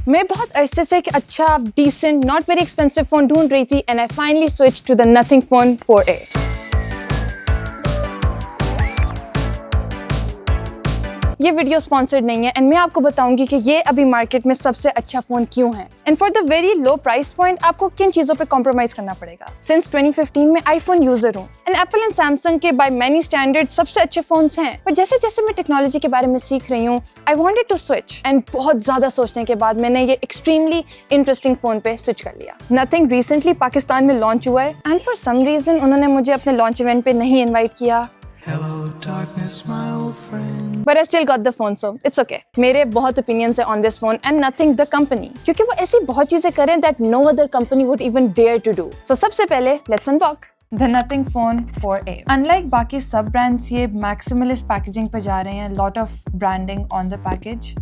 मैं बहुत अरसे से एक अच्छा, decent, not very expensive phone ढूंढ रही थी and I finally switched to the Nothing Phone 4a. ये वीडियो स्पॉन्सर्ड नहीं है एंड मैं आपको बताऊंगी कि ये अभी मार्केट में सबसे अच्छा फोन क्यों है and for the very low price point आपको किन चीजों पे कॉम्प्रोमाइज करना पड़ेगा। सिंस 2015 में आईफोन यूजर हूँ एंड एप्पल एंड सैमसंग के बाय मैनी स्टैंडर्ड सबसे अच्छे फोन्स हैं, पर जैसे जैसे मैं टेक्नोलॉजी के बारे में सीख रही हूँ I wanted to switch and बहुत ज्यादा सोचने के बाद मैंने ये एक्सट्रीमली इंटरेस्टिंग फोन पे स्विच कर लिया। नथिंग रिसेंटली पाकिस्तान में लॉन्च हुआ है एंड फॉर सम रीजन उन्होंने मुझे अपने लॉन्च इवेंट पे नहीं इन्वाइट किया। Hello darkness my old friend. But I still got the phone, so it's okay. मेरे बहुत opinions हैं on this phone and nothing the company, क्योंकि वो ऐसी बहुत चीजें करें that no other company would even dare to do. So सबसे पहले let's unbox the Nothing Phone 4a. Unlike बाकी सब brands, ये maximalist packaging पे जा रहे हैं. Lot of branding on the package.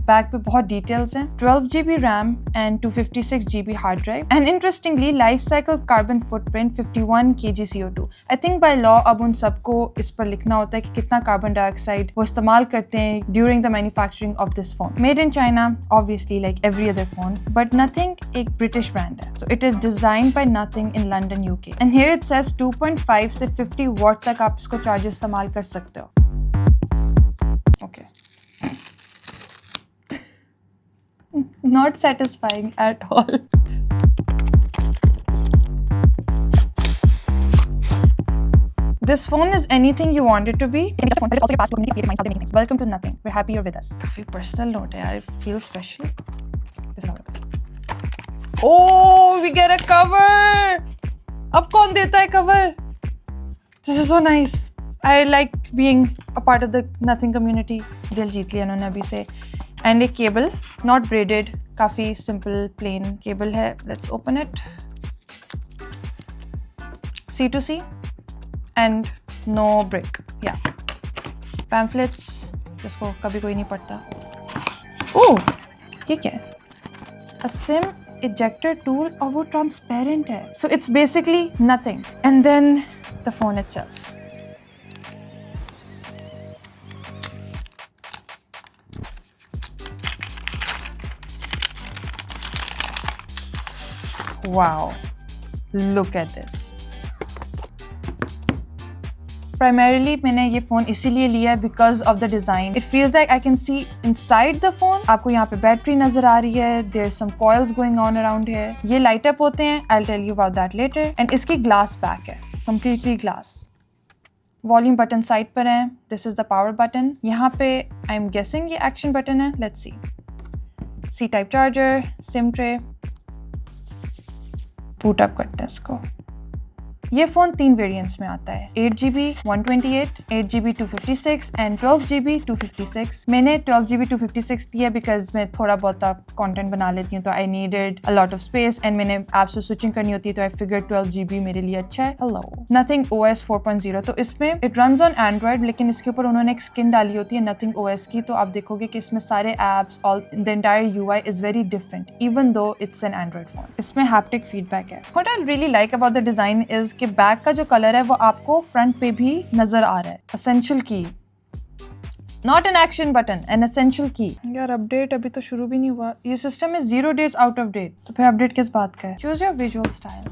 Back पे बहुत डिटेल्स हैं, 12GB RAM and 256GB hard drive and interestingly life cycle carbon footprint 51 kg CO2। I think by law अब उन सबको इस पर लिखना होता है कि कितना कार्बन डाइऑक्साइड वो इस्तेमाल करते हैं during the manufacturing of this phone. Made in China obviously like every other phone, but Nothing एक ब्रिटिश ब्रांड है, so it is designed by Nothing in London UK and here it says 2.5 से 50 what तक आप इसको charge इस्तेमाल कर सकते हो। Okay Not satisfying at all. This phone is anything you want it to be. Welcome to Nothing. We're happy you're with us. काफी personal note है यार. I feel special. This is how it is. Oh, we get a cover. अब कौन देता है cover? This is so nice. I like being a part of the Nothing community. दिल जीत लिया उन्होंने अभी से. And a cable, not braided, काफी simple plain cable है. Let's open it. C2C and no brick. Yeah. Pamphlets, जिसको कभी कोई नहीं पढ़ता. Oh, ये क्या है? A SIM ejector tool और वो transparent है. So it's basically nothing. And then the phone itself. Wow, look at this. Primarily मैंने ये फ़ोन इसीलिए लिया है because of the design. It feels like I can see inside the phone. आपको यहाँ पे बैटरी नजर आ रही है. There's some coils going on around here. ये light up होते हैं. I'll tell you about that later. And इसकी glass back है, completely glass. Volume button side पर है. This is the power button. यहाँ पे I'm guessing ये action button है. Let's see. C-type charger, SIM tray. Boot up करते हैं इसको। ये फ़ोन 3 वेरिएंट्स में आता है, 8GB 128, 8GB 256 एंड 12GB 256। मैंने 12GB 256 लिया बिकॉज मैं थोड़ा बहुत कंटेंट बना लेती हूँ, तो I needed a lot of space and मैंने ऐप से स्विचिंग करनी होती है, तो आई फिगर 12GB मेरे लिए अच्छा है। हेलो नथिंग OS 4.0, तो इसमें इट रन्स ऑन एंड्रॉइड, लेकिन इसके ऊपर उन्होंने एक स्किन डाली होती है नथिंग OS की, तो आप देखोगे कि इसमें सारे apps all the entire UI is very different even though it's an Android phone. इसमें हैप्टिक फीडबैक है। What I really like about the design is कि बैक का जो कलर है वो आपको फ्रंट पे भी नजर आ रहा है। एसेंशियल की, not an action button, an essential की। यार अपडेट अभी तो शुरू भी नहीं हुआ। ये सिस्टम है 0 days आउट ऑफ डेट, तो फिर अपडेट किस बात का है? Choose your visual style.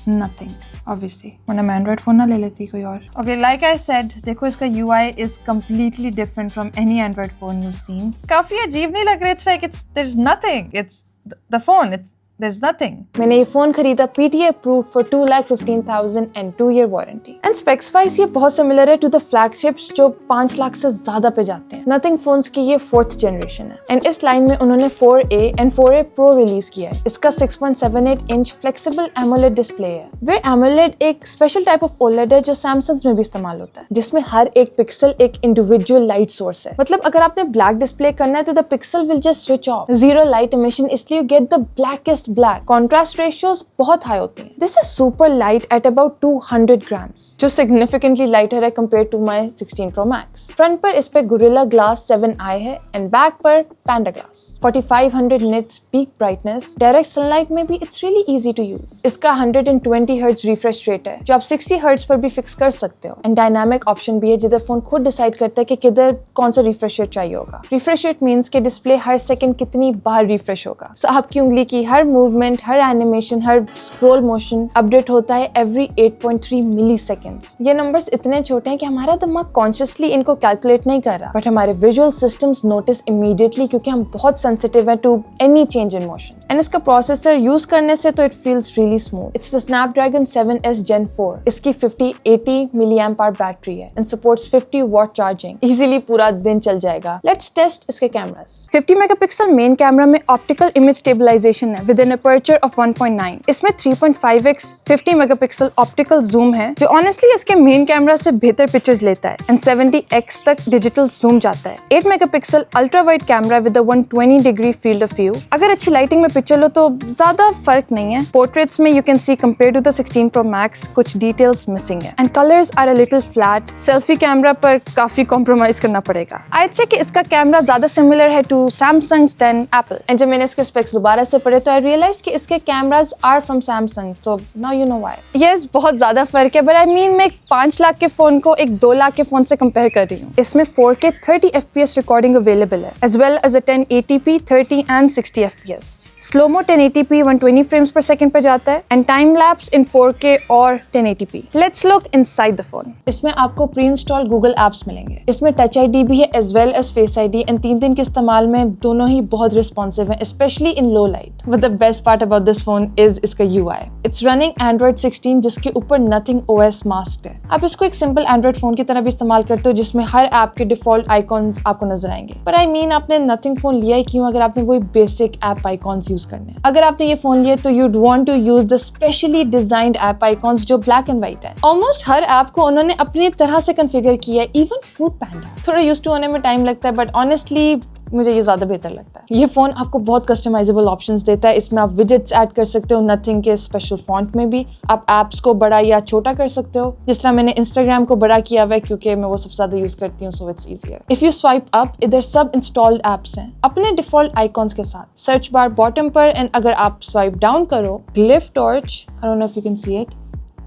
Nothing obviously, वरना मैं एंड्रॉइड फोन ना ले लेती कोई और। ओके, लाइक आई सेड, देखो इसका UI is completely different from any Android phone you seen. काफी अजीब नहीं लग रहा? It's like it's there is nothing, it's the phone, it's there's nothing. मैंने ये फोन खरीदा PTA approved for 2,15,000 and 2-year warranty. And specs wise ये बहुत similar है to the flagships जो 5 लाख से ज्यादा पे जाते हैं। Nothing phones की ये 4th generation है and इस लाइन में उन्होंने 4A and 4A Pro release किया है। इसका 6.78 inch flexible AMOLED display है। वे AMOLED एक special type of OLED है जो Samsung में भी इस्तेमाल होता है, जिसमें हर एक पिक्सल एक individual light source है। मतलब अगर आपने black display करना है तो the pixel will just switch off. Zero light emission, इसलिए you get the blackest almost black, contrast ratios बहुत हाई होती हैं। This is super light at about 200 grams, जो सिग्निफिकेंटली लाइटर है compare to my 16 Pro Max। Front पर इस पे Gorilla Glass 7i है एंड बैक पर Panda Glass। 4500 nits peak brightness, direct sunlight में भी it's really easy to use. इसका 120 हर्ट्ज रिफ्रेश रेट है जो आप 60 हर्ट्ज पर भी फिक्स कर सकते हो एंड डायनामिक ऑप्शन भी है जिधर फोन खुद डिसाइड करता है कि किधर कौन सा रिफ्रेश रेट चाहिए होगा। रिफ्रेश रेट मींस कि डिस्प्ले हर सेकंड कितनी बार रिफ्रेश होगा। सो आपकी उंगली की हर मूवमेंट, हर एनिमेशन, हर स्क्रॉल मोशन अपडेट होता है एवरी 8.3 मिली सेकेंड्स। ये नंबर्स इतने छोटे हैं कि हमारा दिमाग कॉन्शियसली इनको कैलकुलेट नहीं कर रहा, बट हमारे विजुअल सिस्टम्स नोटिस इमीडिएटली क्योंकि हम बहुत सेंसिटिव है to any change in motion. And इसका प्रोसेसर यूज करने से तो it feels really smooth. It's the Snapdragon 7S Gen 4। इसकी 5080 mAh बैटरी है and supports 50 watt charging. Easily पूरा दिन चल जाएगा। लेट्स टेस्ट इसके कैमरास। 50 मेगापिक्सल मेन कैमरा में ऑप्टिकल इमेज स्टेबलाइजेशन है विद एन अपर्चर ऑफ 1.9। इसमें 3.5x 50 मेगापिक्सल ऑप्टिकल जूम है जो ऑनेस्टली इसके मेन कैमरा से बेहतर पिक्चर्स लेता है एंड 70x तक डिजिटल जूम जाता है। 8 megapixel ultra wide camera with 120 degree field of view. अगर अच्छी लाइटिंग में पिक्चर लो तो ज्यादा फर्क नहीं है। पोर्ट्रेट्स में you can see compare to the 16 Pro Max कुछ डिटेल्स मिसिंग है and colours are a little flat. Selfie camera पर काफी कॉम्प्रोमाइज करना पड़ेगा। I'd say कि इसका कैमरा ज्यादा सिमिलर है to Samsung's than Apple। And जब मैंने इसके स्पेक्स दोबारा से पढ़े तो I realized कि इसके cameras are from Samsung, so now you know why। Yes, बहुत ज्यादा फर्क है, but I mean मैं एक 5 लाख के फोन को एक 2 लाख के फोन से कंपेयर कर रही हूँ। इसमें 4K 30 FPS रिकॉर्डिंग अवेलेबल है as well as a 1080p 30 and 60 FPS। Slomo 1080p 120 frames per second पे जाता है and time lapse in 4K और 1080p। Let's look inside the phone. इसमें आपको प्री इंस्टॉल गूगल एप्स मिलेंगे। इसमें touch ID भी है as well as face ID and 3 दिन के इस्तेमाल में दोनों ही बहुत रिस्पॉन्सिव हैं, specially in low light. But the best part about this phone is इसका UI। इट्स रनिंग Android 16 जिसके ऊपर Nothing OS मास्क्ड है। आप इसको एक सिंपल एंड्रॉइड फोन की तरह भी इस्तेमाल करते हो जिसमें हर ऐप के डिफॉल्ट आइकॉन्स आपको नजर आएंगे। पर आई मीन आपने Nothing फोन लिया ही क्यों अगर आपने वही बेसिक ऐप आइकॉन्स यूज करने हैं। अगर आपने ये फोन लिया तो you'd want to use the specially designed app icons जो ब्लैक एंड व्हाइट है। ऑलमोस्ट हर ऐप को उन्होंने अपनी तरह से कॉन्फ़िगर किया है, इवन फूड पैंडा। थोड़ा यूज्ड टू होने में टाइम लगता है बट ऑनेस्टली मुझे ये ज्यादा बेहतर लगता है। ये फोन आपको बहुत कस्टमाइजेबल ऑप्शंस देता है। इसमें आप विजेट्स ऐड कर सकते हो Nothing के स्पेशल फॉन्ट में भी। आप एप्स को बड़ा या छोटा कर सकते हो, जिस तरह मैंने Instagram को बड़ा किया हुआ है क्योंकि मैं वो सबसे ज्यादा यूज करती हूँ, so it's easier. If you swipe up इधर सब इंस्टॉल्ड एप्स हैं अपने डिफॉल्ट आइकॉन्स के साथ। सर्च बार बॉटम पर एंड अगर आप स्वाइप डाउन करो glyph torch, I don't know if you can see it,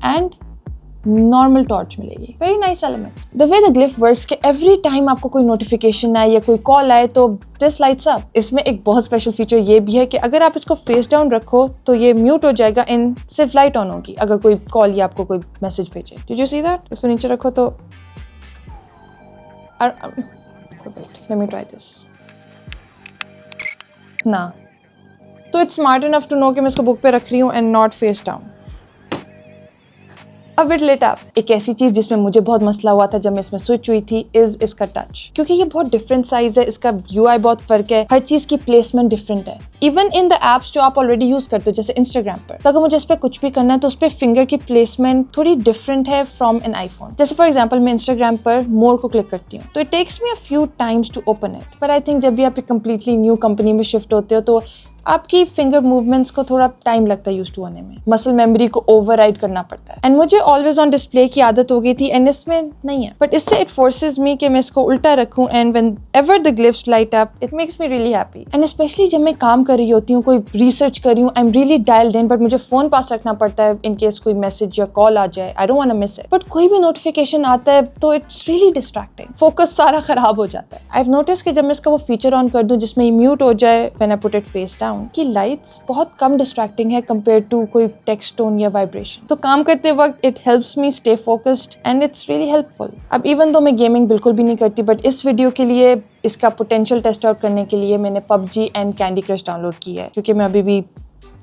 and normal torch मिलेगी। Very nice element. The way the glyph works कि एवरी टाइम आपको कोई नोटिफिकेशन आए या कोई कॉल आए तो दिस लाइट्स अप। इसमें एक बहुत स्पेशल फीचर ये भी है कि अगर आप इसको फेस डाउन रखो तो ये म्यूट हो जाएगा इन सिर्फ लाइट ऑन होगी अगर कोई कॉल या आपको कोई मैसेज भेजे। Did you see that? इसको नीचे रखो तो लेट मी ट्राई दिस ना, तो it's smart enough to know कि मैं इसको बुक पे रख रही हूँ एंड नॉट फेस डाउन। अब इट लिट अप। एक ऐसी चीज जिसमें मुझे बहुत मसला हुआ था जब मैं इसमें स्विच हुई थी इज इसका टच, क्योंकि ये बहुत डिफरेंट साइज है, इसका UI बहुत फर्क है, हर चीज की प्लेसमेंट डिफरेंट है। इवन इन द एप्स जो आप ऑलरेडी यूज करते हो जैसे Instagram पर, तो अगर मुझे इस पर कुछ भी करना है तो उस पर फिंगर की प्लेसमेंट थोड़ी डिफरेंट है फ्रॉम एन आईफोन। जैसे फॉर एग्जाम्पल मैं Instagram पर मोर को क्लिक करती हूँ तो it takes me a few times to open it, पर आई थिंक जब भी आप एक कंप्लीटली न्यू कंपनी में शिफ्ट होते हो तो आपकी फिंगर मूवमेंट्स को थोड़ा टाइम लगता है यूज टू होने में, मसल मेमोरी को ओवरराइड करना पड़ता है। एंड मुझे ऑलवेज ऑन डिस्प्ले की आदत हो गई थी एंड इसमें नहीं है, बट इससे इट फोर्सेस मी कि मैं इसको उल्टा रखूं and whenever the glyphs light up it makes me really happy. And specially जब मैं काम कर रही होती हूँ, कोई रिसर्च कर रही हूँ, I am really dialled in, but मुझे फोन पास रखना पड़ता है इन केस कोई मैसेज या कॉल आ जाए, I don't want to miss it. But कोई भी नोटिफिकेशन आता है तो इट्स रियली डिस्ट्रैक्टिंग, फोकस सारा खराब हो जाता है। आई हैव नोटिस कि जब मैं इसका वो फीचर ऑन कर दूं जिसमें ये म्यूट हो जाए when I put it face down, की लाइट्स बहुत कम डिस्ट्रैक्टिंग है कंपेयर टू कोई टेक्स्ट टोन या वाइब्रेशन। तो काम करते वक्त it helps me stay focused and it's really helpful. अब इवन दो मैं गेमिंग बिल्कुल भी नहीं करती, बट इस वीडियो के लिए इसका पोटेंशियल टेस्ट आउट करने के लिए मैंने PUBG and candy crush download की है, क्योंकि मैं अभी भी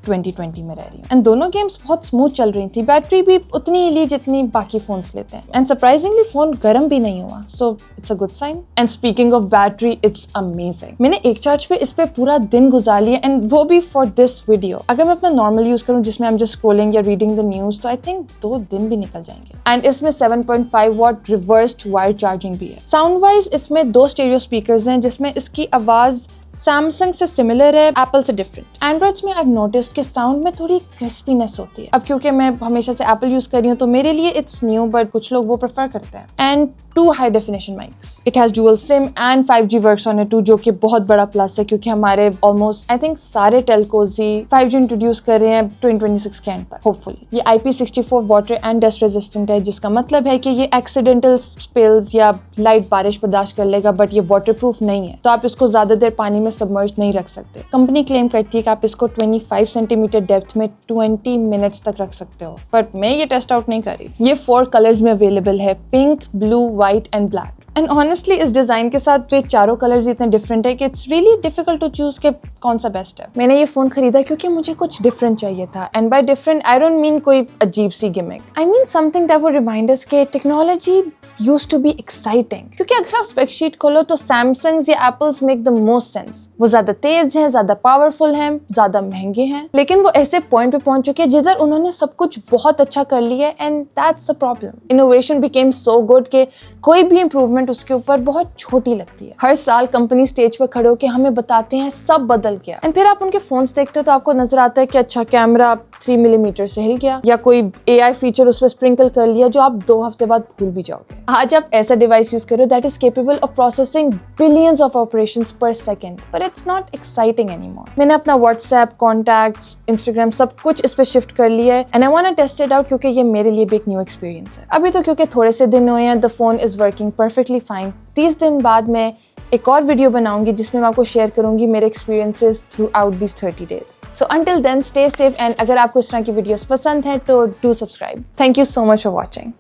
2020 में रह रही हूँ एंड दोनों गेम्स बहुत स्मूथ चल रही थी। बैटरी भी उतनी ही ली जितनी बाकी फोन्स लेते हैं एंड सरप्राइजिंगली फोन गर्म भी नहीं हुआ, so it's a good sign. And speaking of battery, it's amazing. मैंने एक चार्ज पे इस पे पूरा दिन गुजार लिया एंड वो भी फॉर दिस वीडियो। अगर मैं अपना नॉर्मल यूज करूँ जिसमें आई एम जस्ट स्क्रॉलिंग या रीडिंग द न्यूज तो आई थिंक 2 दिन भी निकल जाएंगे। एंड इसमें 7.5 वॉट रिवर्स्ड वायर चार्जिंग भी है। साउंड वाइज इसमें 2 स्टेरियो स्पीकर्स हैं जिसमें इसकी आवाज सैमसंग से सिमिलर है, एप्पल से डिफरेंट। एंड्रॉइड्स में I've noticed कि साउंड में थोड़ी क्रिस्पीनेस होती है। अब क्योंकि मैं हमेशा से एप्पल यूज कर रही हूँ तो मेरे लिए इट्स न्यू, बट कुछ लोग वो प्रेफर करते हैं। And 2 high definition mics, it has dual SIM and 5G works on it too, जो कि बहुत बड़ा प्लस है क्योंकि हमारे ऑलमोस्ट आई थिंक सारे टेलकोज ही 5G इंट्रोड्यूस कर रहे हैं 2026 के एंड तक होपफुली। ये IP64 water and dust resistant है, जिसका मतलब है कि ये एक्सीडेंटल स्पिल्स या लाइट बारिश बर्दाश्त कर लेगा, बट ये वाटरप्रूफ नहीं है, तो आप इसको ज्यादा देर पानी में सबमर्ज नहीं रख सकते। कंपनी क्लेम करती है कि आप इसको 25 सेंटीमीटर डेप्थ में 20 मिनट्स तक रख सकते हो, बट मैं ये टेस्ट आउट नहीं कर रही। ये 4 कलर्स में अवेलेबल है, pink, blue, white and black. And honestly इस डिजाइन के साथ ये चारों कलर्स इतने डिफरेंट है कि it's really difficult to choose के कौन सा बेस्ट है। मैंने ये फोन खरीदा क्योंकि मुझे कुछ डिफरेंट चाहिए था, and by different I don't mean कोई अजीब सी gimmick, I mean something that would remind us के technology used to be exciting। क्योंकि अगर आप स्पेक शीट खोलो तो सैमसंग या apples make the most sense. वो ज्यादा तेज हैं, ज्यादा पावरफुल हैं, ज्यादा महंगे हैं, लेकिन वो ऐसे पॉइंट पे पहुंच चुके हैं जिधर उन्होंने सब कुछ बहुत अच्छा कर लिया है, and that's the problem. Innovation became so good कि कोई भी इंप्रूवमेंट उसके ऊपर बहुत छोटी लगती है। हर साल कंपनी स्टेज पर खड़े होकर हमें बताते हैं सब बदल गया, एंड फिर आप उनके फोन्स देखते हो तो आपको नजर आता है कि अच्छा कैमरा 3 मिलीमीटर से हिल गया, या कोई AI फीचर उसमें स्प्रिंकल कर लिया जो आप 2 हफ्ते बाद भूल भी जाओगे। आज आप ऐसा डिवाइस यूज करो that is capable of processing billions of operations per second, but it's not exciting anymore. मैंने अपना व्हाट्सएप, कॉन्टैक्ट्स, इंस्टाग्राम सब कुछ इस पे शिफ्ट कर लिया है, and I want to test it out क्योंकि ये मेरे लिए भी एक न्यू एक्सपीरियंस है। अभी तो क्योंकि थोड़े से दिन हुए हैं, the phone is working perfectly fine. 30 दिन बाद मैं एक और वीडियो बनाऊंगी जिसमें मैं आपको शेयर करूंगी मेरे experiences throughout this 30 days। So until then stay safe, and अगर आपको इस तरह की वीडियोस पसंद है तो do subscribe. Thank you so much for watching.